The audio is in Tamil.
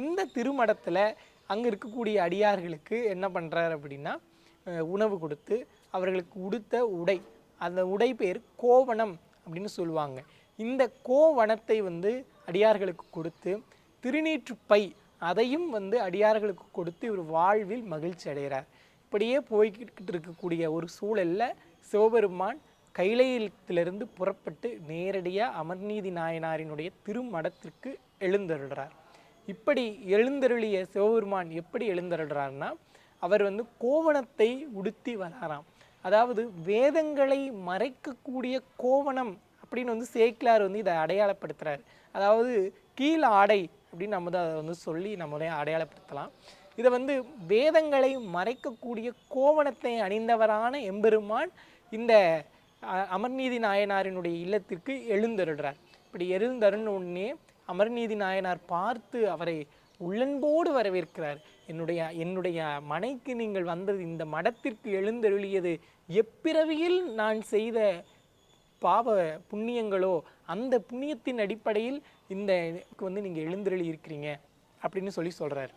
இந்த திருமடத்தில் அங்கே இருக்கக்கூடிய அடியார்களுக்கு என்ன பண்ணுறார் அப்படின்னா உணவு கொடுத்து அவர்களுக்கு உடுத்த உடை, அந்த உடை பேர் கோவணம் அப்படின்னு சொல்லுவாங்க. இந்த கோவணத்தை அடியார்களுக்கு கொடுத்து திருநீற்றுப்பை அதையும் அடியார்களுக்கு கொடுத்து இவர் வாழ்வில் மகிழ்ச்சி அடைகிறார். இப்படியே போய்கிட்டு இருக்கக்கூடிய ஒரு சூழலில் சிவபெருமான் கைலையிலிருந்து புறப்பட்டு நேரடியாக அமர்நீதி நாயனாரினுடைய திருமடத்திற்கு எழுந்தருள்கிறார். இப்படி எழுந்தருளிய சிவபெருமான் எப்படி எழுந்தருள்கிறார்னா, அவர் கோவணத்தை உடுத்தி வராராம். அதாவது வேதங்களை மறைக்கக்கூடிய கோவணம் அப்படின்னு சேக்கிலார் இதை அடையாளப்படுத்துகிறார். அதாவது கீழ் ஆடை அப்படின்னு நம்ம அதை சொல்லி நம்மளே அடையாளப்படுத்தலாம். இதை வேதங்களை மறைக்கக்கூடிய கோவணத்தை அணிந்தவரான எம்பெருமான் இந்த அமர்நீதி நாயனாரினுடைய இல்லத்திற்கு எழுந்தருள்கிறார். இப்படி எழுந்தருள் உடனே அமர்நீதி நாயனார் பார்த்து அவரை உள்ளன்போடு வரவேற்கிறார். என்னுடைய மனைக்கு நீங்கள் வந்தது, இந்த மடத்திற்கு எழுந்தருளியது எப்பிறவியில் நான் செய்த பாவ புண்ணியங்களோ அந்த புண்ணியத்தின் அடிப்படையில் இந்த நீங்கள் எழுந்தருளி இருக்கிறீங்க அப்படின்னு சொல்கிறார்.